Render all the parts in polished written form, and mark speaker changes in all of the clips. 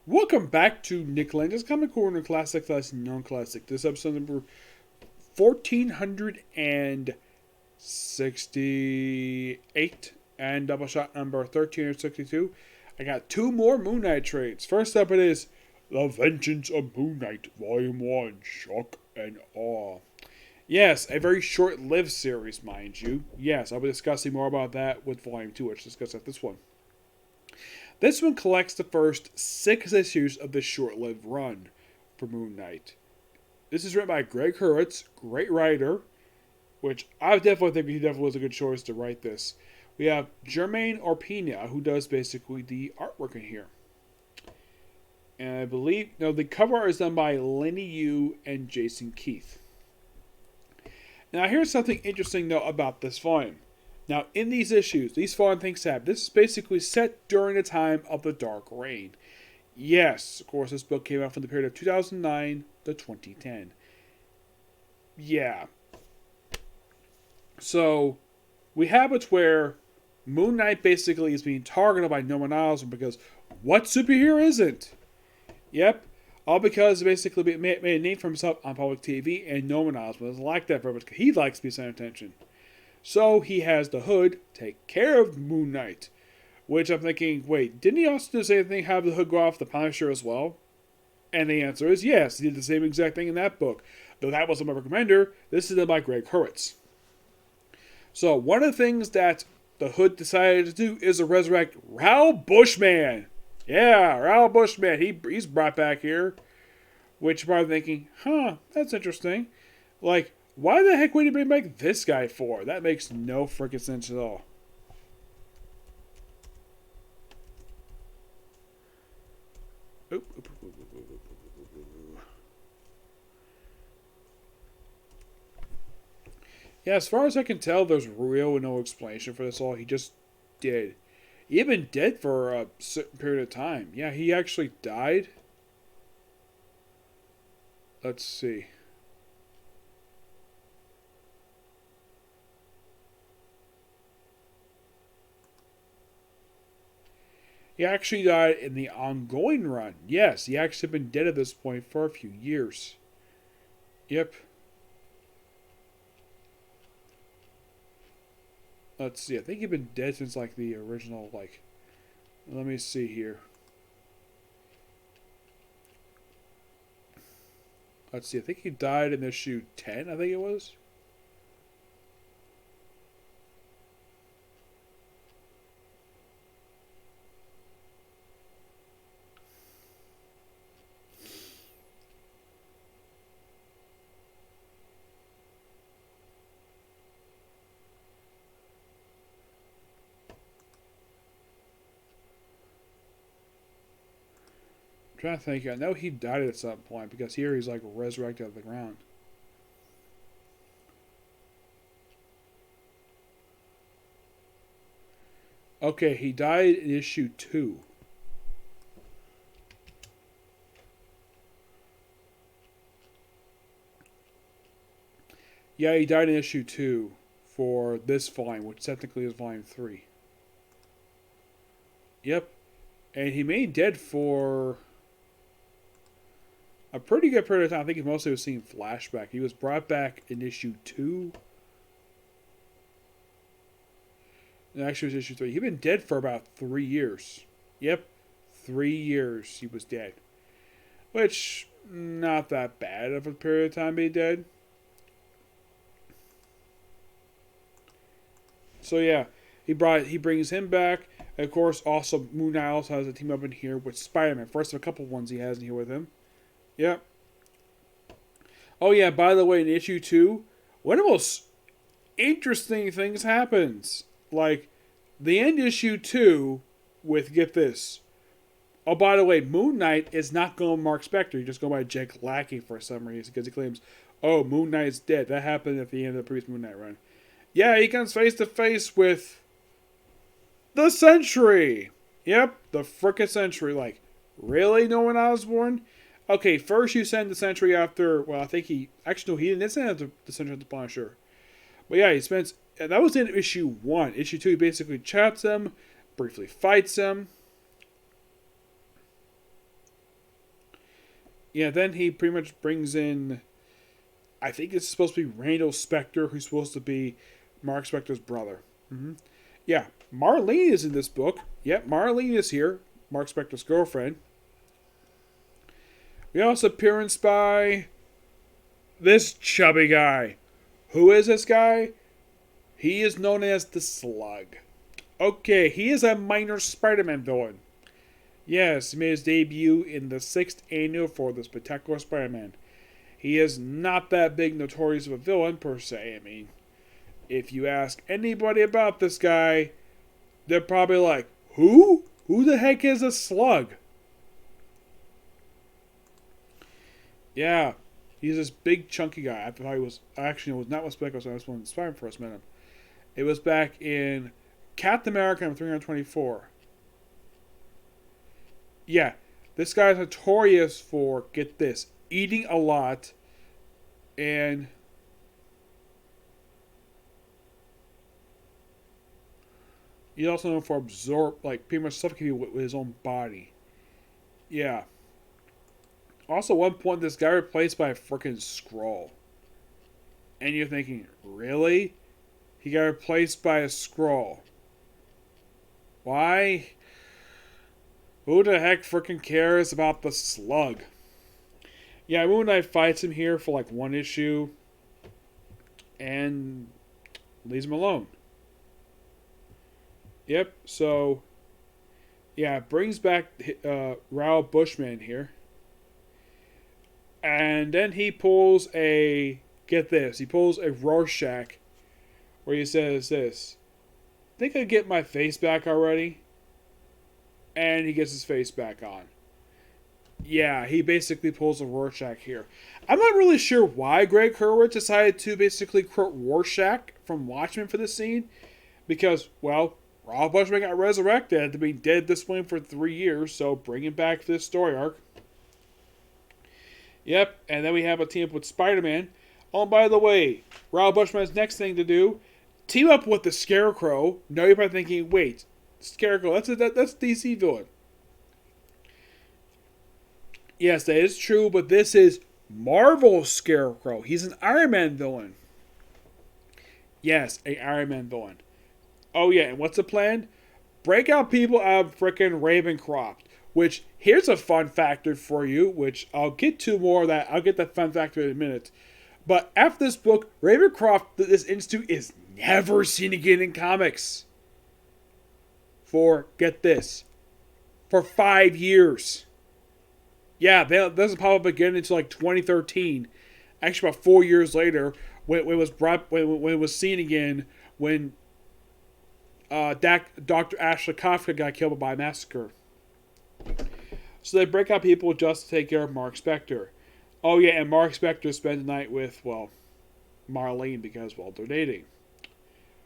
Speaker 1: Welcome back to Nick Lenz Comic Corner Classic / Non-Classic. This episode number 1468 and Doubleshot number 1362. I got two more Moon Knight trades. First up it is The Vengeance of Moon Knight Volume 1, Shock and Awe. Yes, a very short-lived series, mind you. Yes, I'll be discussing more about that with Volume 2, which discuss at this one. This one collects the first 6 issues of this short-lived run for Moon Knight. This is written by Greg Hurwitz, great writer, which I definitely think he definitely was a good choice to write this. We have Germaine Orpina, who does basically the artwork in here. And I believe, no, the cover art is done by Lenny Yu and Jason Keith. Now here's something interesting though about this volume. Now, in these issues, these following things happen. This is basically set during the time of the Dark Reign. Yes, of course, this book came out from the period of 2009 to 2010. Yeah. So, we have it where Moon Knight basically is being targeted by no one else because what superhero isn't? Yep. All because basically made a name for himself on public TV and no one else doesn't like that very much because he likes to be center attention. So he has the Hood take care of Moon Knight. Which I'm thinking, wait, didn't he also do the same thing, have the Hood go off the Punisher as well? And the answer is yes, he did the same exact thing in that book. Though that wasn't my recommender, this is done by Greg Hurwitz. So one of the things that the Hood decided to do is to resurrect Raoul Bushman. Yeah, Raoul Bushman, he's brought back here. Which you're probably thinking, that's interesting. Like, why the heck would he bring back this guy for? That makes no freaking sense at all. Yeah, as far as I can tell, there's real no explanation for this all. He just did. He had been dead for a certain period of time. Yeah, he actually died. Let's see. He actually died in the ongoing run. Yes, he actually been dead at this point for a few years. Yep. Let's see. I think he'd been dead since like the original, like, let me see here. Let's see. I think he died in issue 10, I think it was. I'm trying to think. I know he died at some point because here he's like resurrected out of the ground. Okay, he died in issue 2. Yeah, he died in issue 2 for this volume, which technically is volume 3. Yep. And he remained dead for a pretty good period of time. I think he mostly was seeing flashback. He was brought back in issue 2. And actually it was issue 3. He'd been dead for about 3 years. Yep. 3 years he was dead. Which, not that bad of a period of time being dead. So yeah, he brings him back. And of course, also Moon Knight also has a team up in here with Spider-Man. First of a couple ones he has in here with him. Yep. Oh yeah, by the way, in issue 2, one of the most interesting things happens. Like, the end issue 2 with, get this. Oh, by the way, Moon Knight is not going Mark Spector. He's just going by Jake Lackey for some reason because he claims, oh, Moon Knight's dead. That happened at the end of the previous Moon Knight run. Yeah, he comes face to face with the Sentry. Yep, the frickin' Sentry. Like, really, Norman Osborn? Okay, first you send the Sentry after, well, I think he, actually, no, he didn't send the Sentry at the Punisher. But yeah, he spends, that was in issue 1. Issue 2, he basically chats him, briefly fights him. Yeah, then he pretty much brings in, I think it's supposed to be Randall Spector, who's supposed to be Mark Spector's brother. Yeah, Marlene is in this book. Yep, Marlene is here, Mark Spector's girlfriend. We also appearance by this chubby guy. Who is this guy? He is known as the Slug. Okay, he is a minor Spider-Man villain. Yes, he made his debut in the 6th annual for the Spectacular Spider-Man. He is not that big notorious of a villain, per se. I mean, if you ask anybody about this guy, they're probably like, who? Who the heck is a Slug? Yeah, he's this big chunky guy. I thought he was, actually, it was not with Spectacular, so I was when Spider-Man first met him. It was back in Captain America number 324. Yeah, this guy's notorious for, get this, eating a lot and he's also known for pretty much suffocating with his own body. Yeah. Also, at one point, this guy replaced by a freaking Skrull. And you're thinking, really? He got replaced by a Skrull. Why? Who the heck freaking cares about the Slug? Yeah, Moon Knight fights him here for like one issue and leaves him alone. Yep, so yeah, brings back Raoul Bushman here. And then he pulls a, get this, he pulls a Rorschach where he says this, think I get my face back already? And he gets his face back on. Yeah, he basically pulls a Rorschach here. I'm not really sure why Greg Hurwitz decided to basically quote Rorschach from Watchmen for this scene. Because, well, Raoul Bushman got resurrected after being dead at this point for 3 years, so bring him back for this story arc. Yep, and then we have a team up with Spider-Man. Oh, by the way, Raoul Bushman's next thing to do, team up with the Scarecrow. Now you're probably thinking, wait, Scarecrow, that's DC villain. Yes, that is true, but this is Marvel's Scarecrow. He's an Iron Man villain. Yes, an Iron Man villain. Oh yeah, and what's the plan? Break out people out of frickin' Ravencroft. Which, here's a fun factor for you, which I'll get to more of that. I'll get that fun factor in a minute. But after this book, Ravencroft, this institute, is never seen again in comics. For, get this, for 5 years. Yeah, that doesn't pop up again until like 2013. Actually, about 4 years later, when it was seen again, when Dr. Ashley Kafka got killed by a massacre. So they break out people just to take care of Mark Spector. Oh yeah, and Mark Spector spent the night with, well, Marlene because, well, they're dating.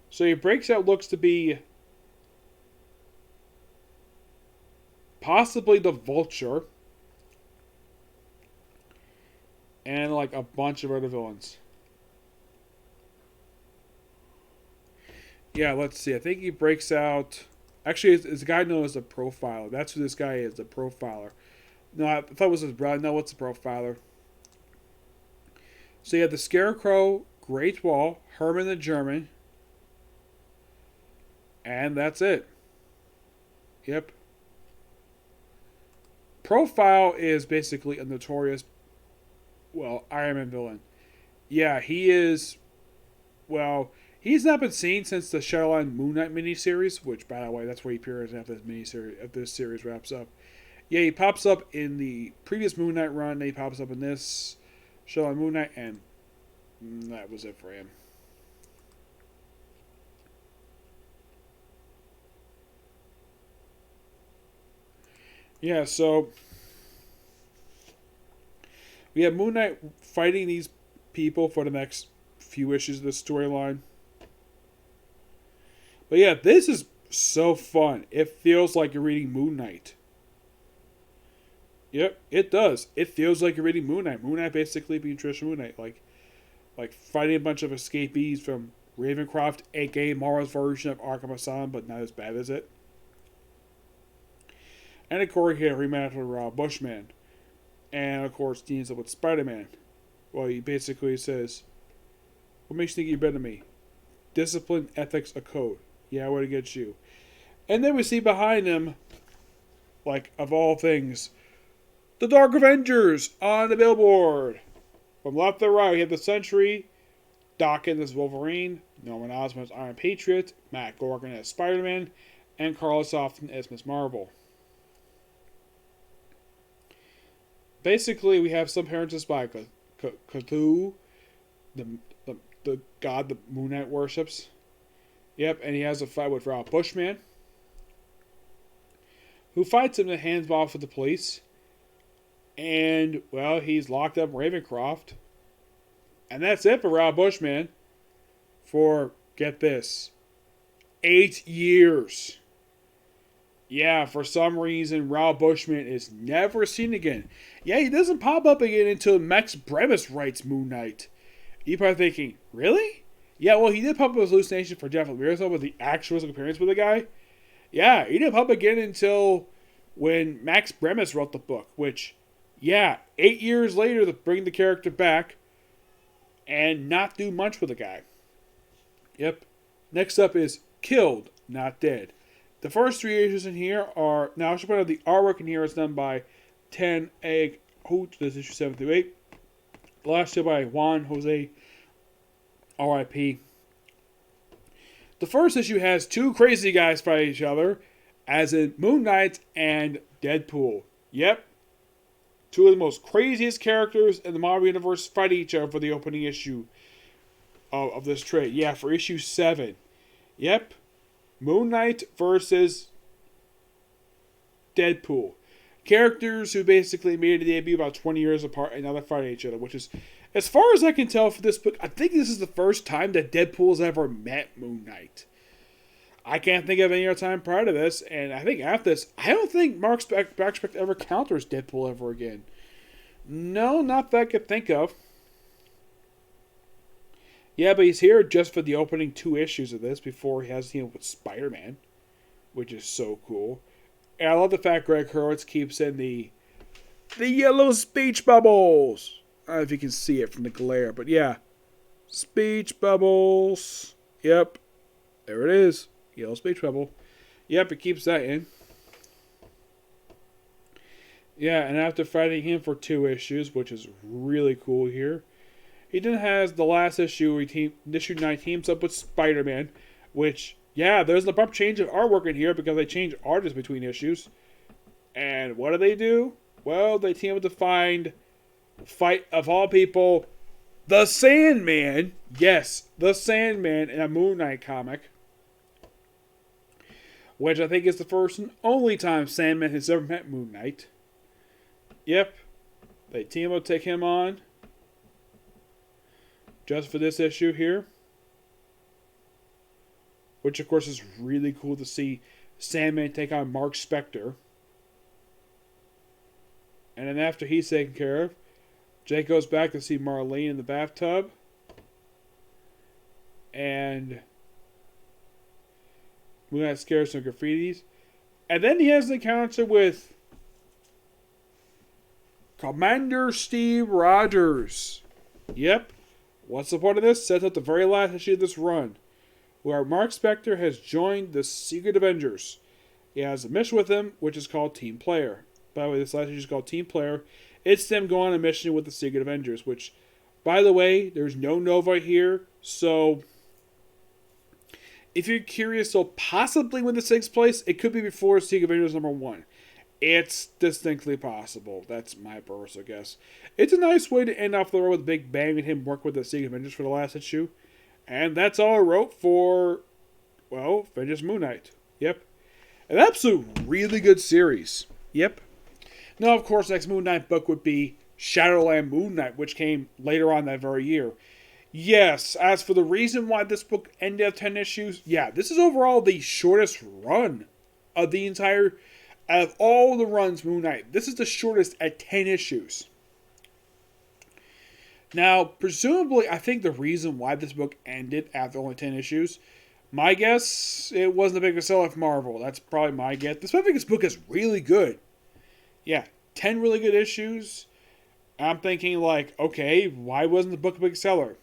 Speaker 1: So he breaks out looks to be possibly the Vulture and like a bunch of other villains. Yeah, let's see. I think he breaks out. Actually, it's a guy known as a profiler. That's who this guy is, the profiler. No, I thought it was his brother. No, what's a profiler? So you have the Scarecrow, Great Wall, Herman the German, and that's it. Yep. Profile is basically a notorious, well, Iron Man villain. Yeah, he is, well, he's not been seen since the Shadowline Moon Knight miniseries, which, by the way, that's where he appears after this miniseries, after this series wraps up. Yeah, he pops up in the previous Moon Knight run, and he pops up in this Shadowline Moon Knight, and that was it for him. Yeah, so we have Moon Knight fighting these people for the next few issues of the storyline. But yeah, this is so fun. It feels like you're reading Moon Knight. Yep, it does. It feels like you're reading Moon Knight. Moon Knight basically being traditional Moon Knight. Like fighting a bunch of escapees from Ravencroft, aka Mara's version of Arkham Asylum, but not as bad as it. And of course, here, rematch with Raoul Bushman. And, of course, teams up with Spider-Man. Well, he basically says, what makes you think you're better than me? Discipline, ethics, a code. Yeah, what against you? And then we see behind him, like, of all things, the Dark Avengers on the billboard. From left to right, we have the Sentry, Dawkins as Wolverine, Norman Osborn as Iron Patriot, Matt Gorgon as Spider-Man, and Carla Softon as Ms. Marvel. Basically, we have some appearances by Cthulhu, the god the Moon Knight worships. Yep, and he has a fight with Ralph Bushman, who fights him and hands him off with the police. And, well, he's locked up in Ravencroft. And that's it for Ralph Bushman. For, get this, 8 years. Yeah, for some reason, Ralph Bushman is never seen again. Yeah, he doesn't pop up again until Max Bremis writes Moon Knight. You're probably thinking, really? Yeah, well, he did pop up as hallucination for Jeff Lemire with the actual appearance with the guy. Yeah, he didn't pop up again until when Max Bremis wrote the book, which, yeah, 8 years later to bring the character back and not do much with the guy. Yep. Next up is Killed, Not Dead. The first 3 issues in here are, now I should point out the artwork in here is done by Ten Egg Hoot, this issue 7 through 8. The last two by Juan Jose, R.I.P. The first issue has two crazy guys fight each other, as in Moon Knight and Deadpool. Yep. Two of the most craziest characters in the Marvel Universe fight each other for the opening issue of this trade. Yeah, for issue 7. Yep. Moon Knight versus Deadpool. Characters who basically made a debut about 20 years apart and now they're fighting each other, which is, as far as I can tell for this book, I think this is the first time that Deadpool's ever met Moon Knight. I can't think of any other time prior to this, and I think after this, I don't think Mark Backspect ever counters Deadpool ever again. No, not that I could think of. Yeah, but he's here just for the opening 2 issues of this before he has to deal with Spider-Man, which is so cool. And I love the fact Greg Hurwitz keeps in the yellow speech bubbles. I don't know if you can see it from the glare, but yeah. Speech bubbles. Yep. There it is. Yellow speech bubble. Yep, it keeps that in. Yeah, and after fighting him for 2 issues, which is really cool here, he then has the last issue where issue 9 teams up with Spider-Man, which, yeah, there's an abrupt change of artwork in here because they change artists between issues. And what do? Well, they team up to fight, of all people, the Sandman. Yes, the Sandman in a Moon Knight comic. Which I think is the first and only time Sandman has ever met Moon Knight. Yep. They team up to take him on. Just for this issue here. Which, of course, is really cool to see Sandman take on Mark Spector. And then after he's taken care of, Jake goes back to see Marlene in the bathtub. And Moon Knight scares some graffitis. And then he has an encounter with Commander Steve Rogers. Yep. What's the point of this? Sets up the very last issue of this run, where Mark Spector has joined the Secret Avengers. He has a mission with them, which is called Team Player. By the way, this last issue is called Team Player. It's them going on a mission with the Secret Avengers, which, by the way, there's no Nova here, so if you're curious, so possibly when this takes place, it could be before Secret Avengers #1. It's distinctly possible. That's my personal guess. It's a nice way to end off the road with Big Bang and him work with the Secret Avengers for the last issue. And that's all I wrote for, well, Avengers Moon Knight. Yep. An absolute really good series. Yep. Now, of course, the next Moon Knight book would be Shadowland Moon Knight, which came later on that very year. Yes, as for the reason why this book ended at 10 issues, yeah, this is overall the shortest run of the entire, out of all the runs Moon Knight, this is the shortest at 10 issues. Now, presumably, I think the reason why this book ended after only 10 issues, my guess, it wasn't a big seller for Marvel. That's probably my guess. Despite I think this book is really good. Yeah, 10 really good issues. I'm thinking like, okay, why wasn't the book a big seller?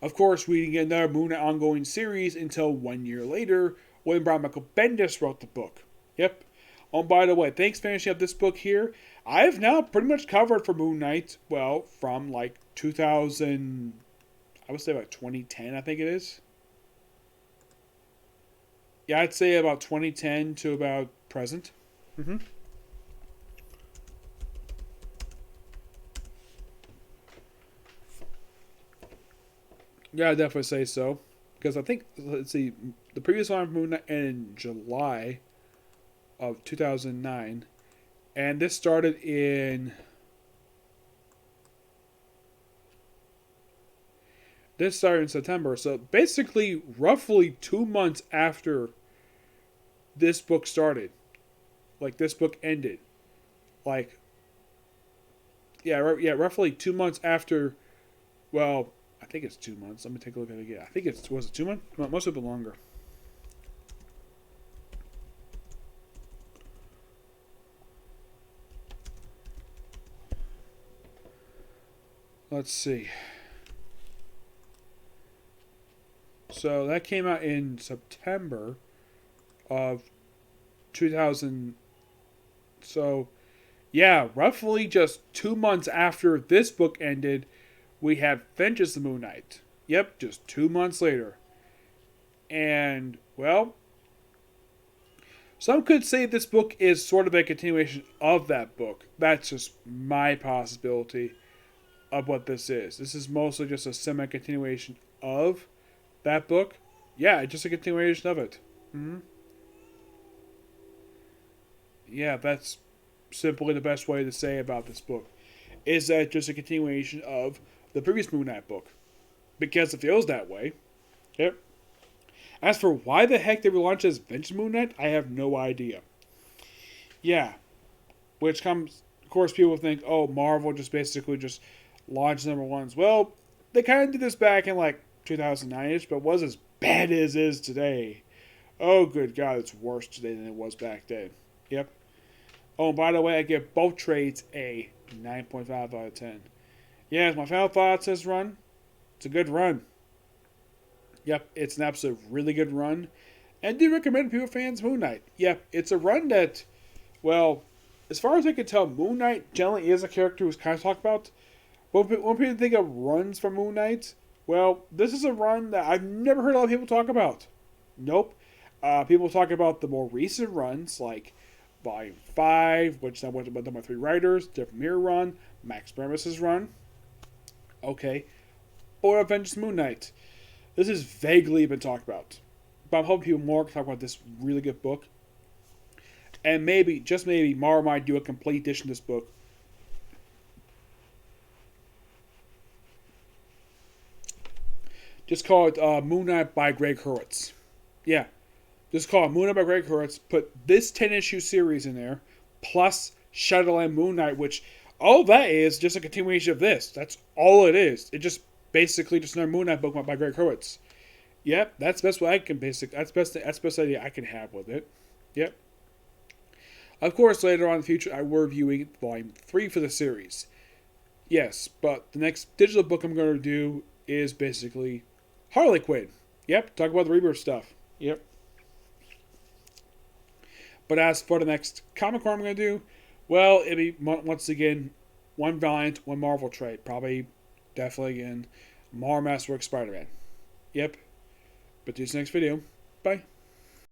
Speaker 1: Of course, we didn't get another Moon Knight ongoing series until 1 year later when Brian Michael Bendis wrote the book. Yep. Oh, by the way, thanks for finishing up this book here. I've now pretty much covered for Moon Knight, well, from like 2000, I would say about 2010, I think it is. Yeah, I'd say about 2010 to about present. Mm-hmm. Yeah, I'd definitely say so. Because I think, let's see, the previous one Moon Knight in July of 2009. And this started in... This started in September. So basically, roughly 2 months after this book started. Like, this book ended. Like, yeah, roughly 2 months after... Well, I think it's 2 months. Let me take a look at it again. I think it's... Was it 2 months? It must have been longer. Let's see. So that came out in September of 2000. So, yeah, roughly just 2 months after this book ended, we have Vengeance the Moon Knight. Yep, just 2 months later. And, well, some could say this book is sort of a continuation of that book. That's just my possibility of what this is. This is mostly just a semi-continuation of that book. Yeah, just a continuation of it. Mm-hmm. Yeah, that's simply the best way to say about this book. Is that just a continuation of the previous Moon Knight book? Because it feels that way. Yep. As for why the heck they relaunched as Vengeance Moon Knight, I have no idea. Yeah. Which comes, of course, people think, oh, Marvel just basically just launched number ones. Well, they kind of did this back in like 2009-ish, but was as bad as it is today. Oh, good God, it's worse today than it was back then. Yep. Oh, and by the way, I give both trades a 9.5 out of 10. Yeah, as my final thoughts this run, it's a good run. Yep, it's an absolute really good run. And I do recommend people fans Moon Knight. Yep, it's a run that, well, as far as I can tell, Moon Knight generally is a character who's kind of talked about. When people think of runs for Moon Knight, well, this is a run that I've never heard a lot of people talk about. Nope. People talk about the more recent runs, like Volume 5, which I went done by 3 writers, Different Mirror run, Max Bemis' run. Okay. Or Vengeance Moon Knight. This has vaguely been talked about. But I'm hoping people more can talk about this really good book. And maybe, just maybe, Marvel might do a complete edition of this book. Just call it Moon Knight by Greg Hurwitz. Yeah. Just call it Moon Knight by Greg Hurwitz. Put this 10-issue series in there. Plus Shadowland Moon Knight, which all that is just a continuation of this. That's all it is. It just basically just another Moon Knight book by Greg Hurwitz. Yep, that's the best way I can that's the best idea I can have with it. Yep. Of course, later on in the future, I will reviewing Volume 3 for the series. Yes, but the next digital book I'm going to do is basically Harley Quinn. Yep, talk about the Rebirth stuff. Yep. But as for the next comic run I'm going to do, well, it'll be, once again, one Valiant, one Marvel trade. Probably, definitely again, Marvel Masterworks Spider-Man. Yep. But see you next video. Bye.